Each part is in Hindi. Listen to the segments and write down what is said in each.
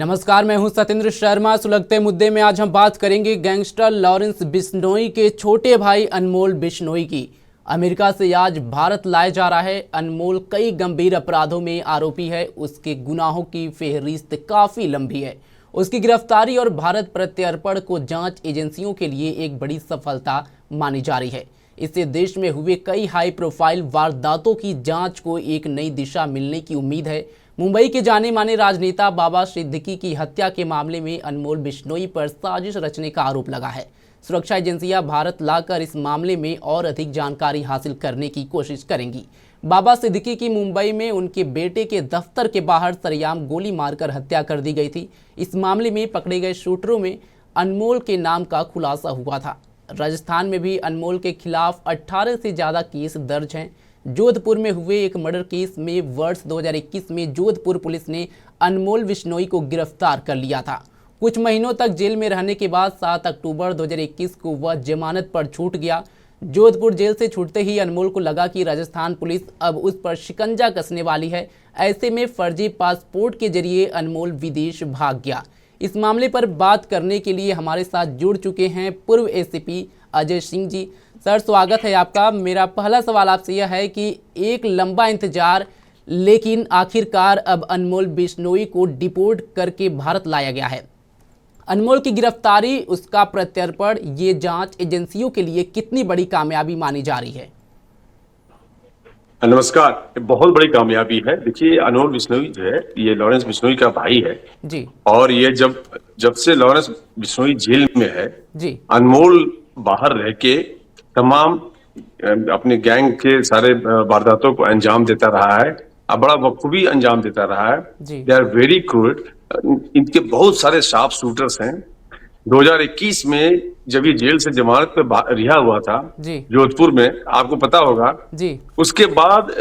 नमस्कार, मैं हूं सत्येंद्र शर्मा। सुलगते मुद्दे में आज हम बात करेंगे गैंगस्टर लॉरेंस बिश्नोई के छोटे भाई अनमोल बिश्नोई की। अमेरिका से आज भारत लाया जा रहा है। अनमोल कई गंभीर अपराधों में आरोपी है। उसके गुनाहों की फेहरिस्त काफी लंबी है। उसकी गिरफ्तारी और भारत प्रत्यर्पण को जांच एजेंसियों के लिए एक बड़ी सफलता मानी जा रही है। इससे देश में हुए कई हाई प्रोफाइल वारदातों की जांच को एक नई दिशा मिलने की उम्मीद है। मुंबई के जाने माने राजनेता बाबा सिद्दीकी की हत्या के मामले में अनमोल बिश्नोई पर साजिश रचने का आरोप लगा है। सुरक्षा एजेंसियां भारत लाकर इस मामले में और अधिक जानकारी हासिल करने की कोशिश करेंगी। बाबा सिद्दीकी की मुंबई में उनके बेटे के दफ्तर के बाहर सरेआम गोली मारकर हत्या कर दी गई थी। इस मामले में पकड़े गए शूटरों में अनमोल के नाम का खुलासा हुआ था। राजस्थान में भी अनमोल के खिलाफ 18 से ज़्यादा केस दर्ज हैं। जोधपुर में हुए एक मर्डर केस में वर्ष 2021 में जोधपुर पुलिस ने अनमोल बिश्नोई को गिरफ्तार कर लिया था। कुछ महीनों तक जेल में रहने के बाद 7 अक्टूबर 2021 को वह जमानत पर छूट गया। जोधपुर जेल से छूटते ही अनमोल को लगा कि राजस्थान पुलिस अब उस पर शिकंजा कसने वाली है। ऐसे में फर्जी पासपोर्ट के जरिए अनमोल विदेश भाग गया। इस मामले पर बात करने के लिए हमारे साथ जुड़ चुके हैं पूर्व एसीपी अजय सिंह जी। सर, स्वागत है आपका। मेरा पहला सवाल आपसे यह है कि एक लंबा इंतजार, लेकिन आखिरकार अब अनमोल बिश्नोई को डिपोर्ट करके भारत लाया गया है। अनमोल की गिरफ्तारी, उसका प्रत्यर्पण, ये जांच एजेंसियों के लिए कितनी बड़ी कामयाबी मानी जा रही है? नमस्कार। ये बहुत बड़ी कामयाबी है। देखिए, अनमोल बिश्नोई जो है, ये लॉरेंस बिश्नोई का भाई है जी। और ये जब जब से लॉरेंस बिश्नोई जेल में है जी। अनमोल बाहर रह के तमाम अपने गैंग के सारे वारदातों को अंजाम देता रहा है। अब बड़ा बखूबी अंजाम देता रहा है। दे आर वेरी क्रूर। इनके बहुत सारे शार्प शूटर्स हैं। 2021 में जब ये जेल से जमानत पे रिहा हुआ था जोधपुर में, आपको पता होगा जी, उसके बाद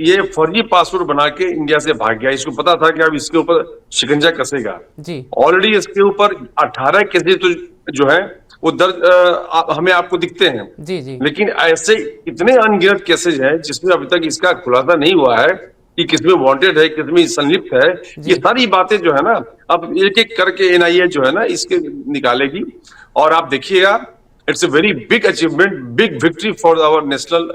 ये फर्जी पासपोर्ट बना के इंडिया से भाग गया। इसको पता था कि अब इसके ऊपर शिकंजा कसेगा जी। ऑलरेडी इसके ऊपर 18 केसेस तो जो है वो दर्ज हमें आपको दिखते हैं जी जी। लेकिन ऐसे इतने अनगिनत केसेज हैं जिसमें अभी तक इसका खुलासा नहीं हुआ है कि किसमें वांटेड है, किसमें संलिप्त है। ये सारी बातें जो है ना, अब एक एक करके एनआईए जो है ना इसके निकालेगी। और आप देखिएगा, it's a very big achievement, big victory for our National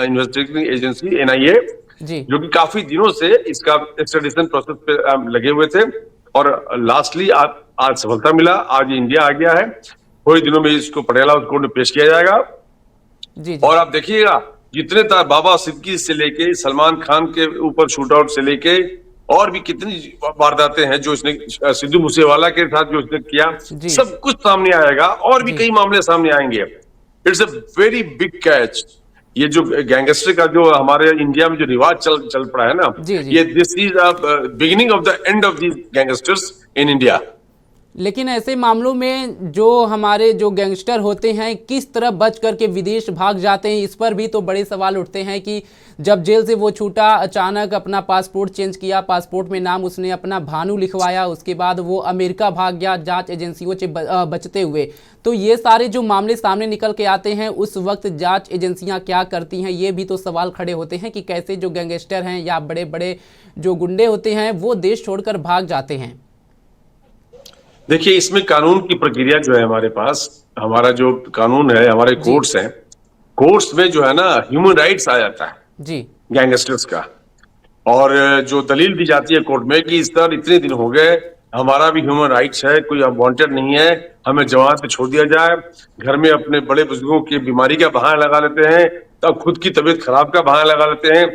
Investigating Agency NIA, जो कि काफी दिनों से इसका एक्स्ट्राडिशन प्रोसेस पे लगे हुए थे और लास्टली आज सफलता मिला। आज इंडिया आ गया है। थोड़ी दिनों में इसको पटियाला कोर्ट में पेश किया जाएगा जी। और आप देखिएगा, जितने बाबा सिद्दीकी से लेके सलमान खान के ऊपर शूट आउट से लेके और भी कितनी वारदातें हैं जो इसने सिद्धू मूसेवाला के साथ जो इसने किया, सब कुछ सामने आएगा और भी कई मामले सामने आएंगे। It's a very big catch. ये जो गैंगस्टर का जो हमारे इंडिया में जो रिवाज चल पड़ा है ना, ये this is beginning of the end of these gangsters in India. लेकिन ऐसे मामलों में जो हमारे जो गैंगस्टर होते हैं किस तरह बच करके विदेश भाग जाते हैं, इस पर भी तो बड़े सवाल उठते हैं कि जब जेल से वो छूटा, अचानक अपना पासपोर्ट चेंज किया, पासपोर्ट में नाम उसने अपना भानु लिखवाया, उसके बाद वो अमेरिका भाग गया जांच एजेंसियों से बचते हुए। तो ये सारे जो मामले सामने निकल के आते हैं, उस वक्त जांच एजेंसियां क्या करती हैं, ये भी तो सवाल खड़े होते हैं कि कैसे जो गैंगस्टर हैं या बड़े बड़े जो गुंडे होते हैं वो देश छोड़कर भाग जाते हैं। देखिए, इसमें कानून की प्रक्रिया जो है हमारे पास, हमारा जो कानून है, हमारे कोर्ट्स हैं, कोर्ट्स में जो है ना ह्यूमन राइट्स आ जाता है जी गैंगस्टर्स का। और जो दलील दी जाती है कोर्ट में कि इस तरह इतने दिन हो गए, हमारा भी ह्यूमन राइट्स है, कोई वांटेड नहीं है, हमें जमानत पे छोड़ दिया जाए। घर में अपने बड़े बुजुर्गों की बीमारी का बहाना लगा लेते हैं, तब खुद की तबीयत खराब का बहाना लगा लेते हैं।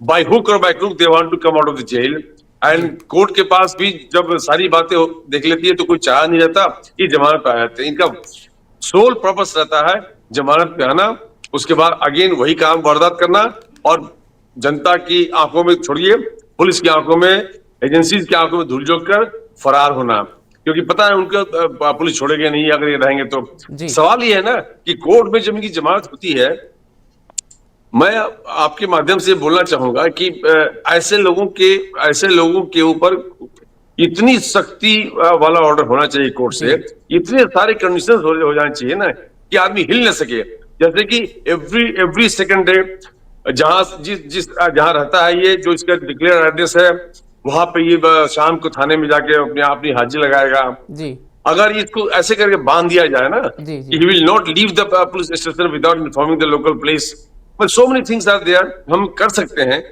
बाय हुक और by crook they want to come out of the jail. And court के पास भी जब सारी बातें देख लेती है तो कोई चाह नहीं रहता कि जमानत पे आ जाते हैं। इनका सोल पर्पस रहता है जमानत पे आना, उसके बाद अगेन वही काम वारदात करना और जनता की आंखों में, छोड़िए पुलिस की आंखों में, एजेंसीज की आंखों में धूल झोंक कर फरार होना, क्योंकि पता है उनको पुलिस छोड़ेगी नहीं अगर ये रहेंगे तो। सवाल ये है ना कि कोर्ट में जब इनकी जमानत होती है, मैं आपके माध्यम से बोलना चाहूंगा कि ऐसे लोगों के ऊपर इतनी सख्ती वाला ऑर्डर होना चाहिए कोर्ट से, इतने सारे कंडीशंस हो जाने चाहिए ना कि आदमी हिल न सके। जैसे कि एवरी सेकंड डे जहां रहता है ये, जो इसका डिक्लेयर एड्रेस है, वहां पे ये शाम को थाने में जाके अपनी हाजिरी लगाएगा। जी अगर इसको ऐसे करके बांध दिया जाए ना, जी जी he will not leave the police station without informing the local police, but so many things are there, हम कर सकते हैं।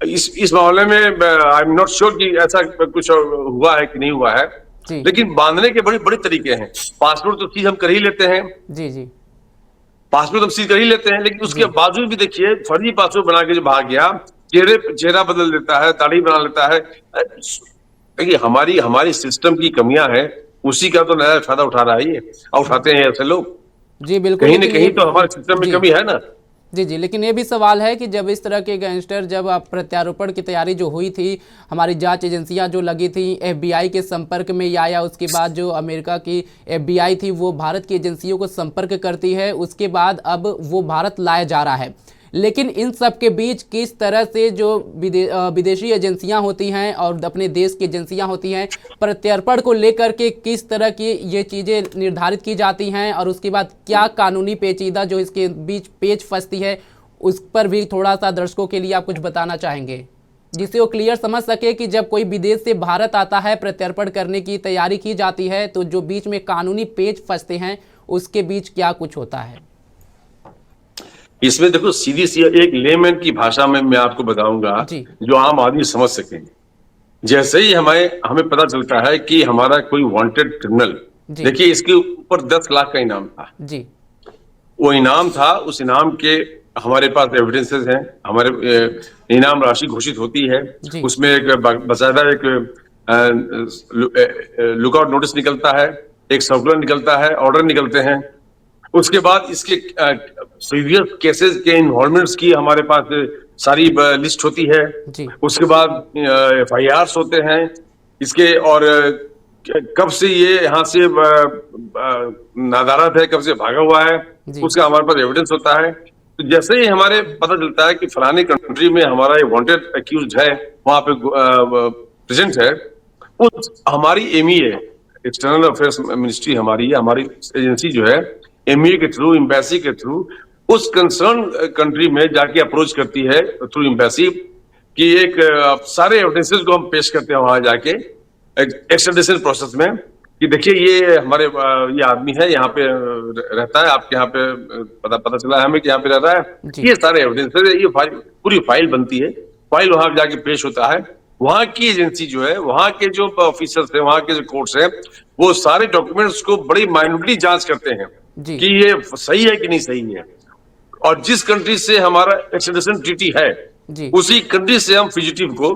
इस मामले में आई एम नॉट श्योर कि ऐसा कुछ हुआ है कि नहीं हुआ है, जी लेकिन बांधने के बड़े बड़े तरीके हैं। पासपोर्ट तो चीज हम कर ही लेते हैं, जी जी पासपोर्ट हम सीज कर ही लेते हैं, लेकिन उसके जी बावजूद भी देखिए फर्जी पासपोर्ट बना के जो भाग गया, चेहरा बदल देता है, दाढ़ी बना लेता है। देखिए हमारी हमारी सिस्टम की कमियां हैं, उसी का तो नया फायदा उठा रहा है ये, और उठाते हैं ऐसे लोग। जी बिल्कुल, कहीं ना लेकिन कहीं ये तो हमारे सिस्टम में जी कमी है ना। जी जी, लेकिन ये भी सवाल है कि जब इस तरह के गैंगस्टर, जब प्रत्यारोपण की तैयारी जो हुई थी, हमारी जांच एजेंसियां जो लगी थी एफबीआई के संपर्क में या आया, उसके बाद जो अमेरिका की एफबीआई थी वो भारत की एजेंसियों को संपर्क करती है, उसके बाद अब वो भारत लाया जा रहा है। लेकिन इन सब के बीच किस तरह से जो विदेशी एजेंसियां होती हैं और अपने देश की एजेंसियां होती हैं, प्रत्यर्पण को लेकर के किस तरह की ये चीज़ें निर्धारित की जाती हैं, और उसके बाद क्या कानूनी पेचीदा जो इसके बीच पेच फंसती है, उस पर भी थोड़ा सा दर्शकों के लिए आप कुछ बताना चाहेंगे, जिससे वो क्लियर समझ सके कि जब कोई विदेश से भारत आता है, प्रत्यर्पण करने की तैयारी की जाती है, तो जो बीच में कानूनी पेच फंसते हैं उसके बीच क्या कुछ होता है। इसमें देखो सीधी सी एक लेमैन की भाषा में मैं आपको बताऊंगा, जी जो आम आदमी समझ सके। जैसे ही हमें हमें पता चलता है कि हमारा कोई वांटेड क्रिमिनल, जी देखिए इसके ऊपर 10 लाख का इनाम था, जी वो इनाम था, उस इनाम के हमारे पास एविडेंसेस हैं, हमारे इनाम राशि घोषित होती है, जी उसमें एक बाकायदा एक लुकआउट नोटिस निकलता है, एक सर्कुलर निकलता है, ऑर्डर निकलते हैं। उसके बाद इसके प्रीवियस केसेस के इन्वॉल्वमेंट्स की हमारे पास सारी लिस्ट होती है। जी उसके बाद FIRs होते हैं इसके, और कब से ये यहाँ से नादारत है, कब से भागा हुआ है, जी उसका हमारे पास एविडेंस होता है। तो जैसे ही हमारे पता चलता है कि फलानी कंट्री में हमारा ये वांटेड अक्यूज है, वहां पे प्रेजेंट है, उस हमारी MEA, एक्सटर्नल अफेयर्स मिनिस्ट्री हमारी एजेंसी जो है, MEA के थ्रू, एम्बेसी के थ्रू, उस कंसर्न कंट्री में जाके अप्रोच करती है थ्रू एम्बेसी कि एक सारे एविडेंसेस को हम पेश करते हैं वहां जाके एक्सट्राडिशन प्रोसेस में, कि देखिए ये हमारे ये आदमी है, यहाँ पे रहता है, आपके यहाँ पे पता चला है हमें कि यहाँ पे रह रहा है, जी ये सारे एविडेंसेस, ये पूरी फाइल बनती है, फाइल वहां जाके पेश होता है। वहां की एजेंसी जो है, वहां के जो ऑफिसर्स है, वहां के जो कोर्ट्स है, वो सारे डॉक्यूमेंट्स को बड़ी माइन्यूटली जांच करते हैं जी कि ये सही है कि नहीं सही है, और जिस कंट्री से हमारा एक्सट्राडिशन ट्रीटी है, जी उसी कंट्री से हम फिजिटिव को,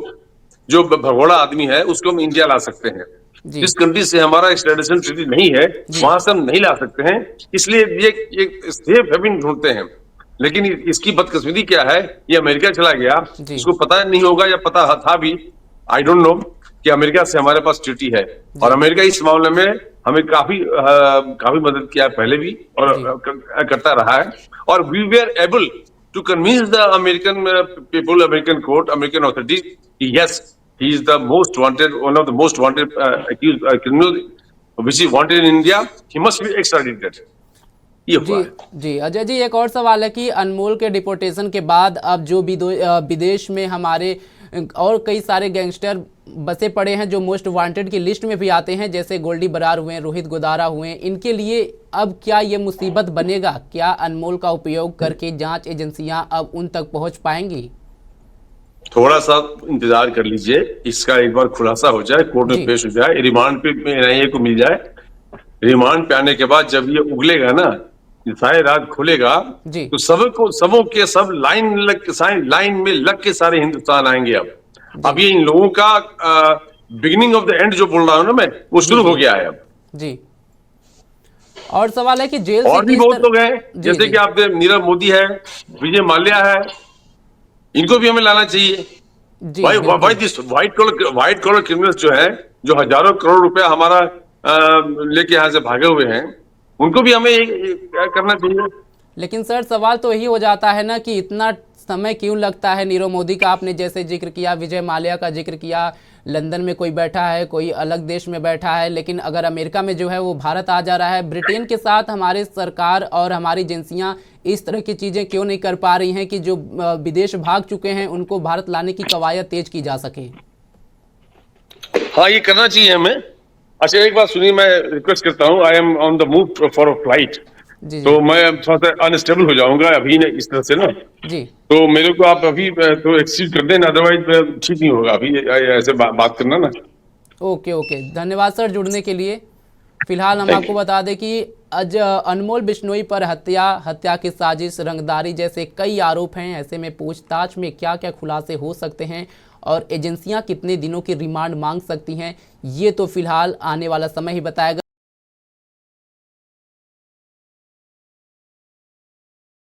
जो भगोड़ा आदमी है, उसको हम इंडिया ला सकते हैं। जी जिस कंट्री से हमारा एक्सट्राडिशन ट्रीटी नहीं है, जी वहां से हम नहीं ला सकते हैं। इसलिए ये सेफ हेवन ढूंढते हैं। लेकिन इसकी बदकिस्मती क्या है, ये अमेरिका चला गया, जी इसको पता नहीं होगा या पता था भी, आई डोंट नो, कि अमेरिका से हमारे पास ट्रीटी है, और अमेरिका इस मामले में हमें काफी मदद किया पहले भी, और करता रहा है। और we were able to convince the American people, American court, American authorities, yes he is the most wanted, one of the most wanted accused criminal which is wanted in India, he must be extradited। ये हुआ जी है। जी अजय जी, एक और सवाल है कि अनमोल के डिपोटेशन के बाद अब जो विदेश में हमारे और कई सारे गैंगस्टर बसे पड़े हैं जो मोस्ट वांटेड की लिस्ट में भी आते हैं, जैसे गोल्डी बरार हुए, रोहित गोदारा हुए, इनके लिए अब क्या ये मुसीबत बनेगा? क्या अनमोल का उपयोग करके जांच एजेंसियां अब उन तक पहुंच पाएंगी? थोड़ा सा इंतजार कर लीजिए, इसका एक बार खुलासा हो जाए, कोर्ट में पेश हो जाए, रिमांड पे NIA को मिल जाए। रिमांड पे आने के बाद जब ये उगलेगा ना, सारे राज खुलेगा, तो सबों के सब लाइन में लग के सारे हिंदुस्तान आएंगे। अब ये इन लोगों का बिगिनिंग ऑफ द एंड जो बोल रहा हूं ना मैं, वो शुरू हो गया है अब। जी और सवाल है कि जेल और भी बहुत लोग हैं, जैसे कि आप नीरव मोदी है, विजय माल्या है, इनको भी हमें लाना चाहिए। भाई दिस व्हाइट कॉलर क्रिमिनल्स जो है, जो हजारों करोड़ रुपया हमारा लेके यहाँ से भागे हुए हैं, उनको भी हमें करना चाहिए। लेकिन सर सवाल तो यही हो जाता है ना कि इतना समय क्यों लगता है? नीरव मोदी का आपने जैसे जिक्र किया, विजय माल्या का जिक्र किया, लंदन में कोई बैठा है, कोई अलग देश में बैठा है, लेकिन अगर अमेरिका में जो है वो भारत आ जा रहा है। ब्रिटेन के साथ हमारी सरकार और हमारी एजेंसियां इस तरह की चीज़ें क्यों नहीं कर पा रही हैं कि जो विदेश भाग चुके हैं उनको भारत लाने की कवायद तेज की जा सके? हाँ, ये करना चाहिए हमें। अच्छा, एक बात सुनिए, मैं रिक्वेस्ट करता हूँ, I am on the move for a flight, जी तो जी मैं थोड़ा सा अनस्टेबल हो जाऊंगा अभी ना, इस तरह से ना, जी। तो मेरे को आप अभी तो एक्सक्यूज कर देना, अदरवाइज ठीक नहीं होगा अभी ऐसे बात करना ना। ओके ओके, धन्यवाद सर जुड़ने के लिए। फिलहाल हम थैंक आपको यू। बता दें कि अनमोल बिश्नोई पर हत्या की साजिश, रंगदारी जैसे कई आरोप हैं। ऐसे में पूछताछ में क्या क्या खुलासे हो सकते हैं और एजेंसियां कितने दिनों की रिमांड मांग सकती हैं, ये तो फिलहाल आने वाला समय ही बताएगा।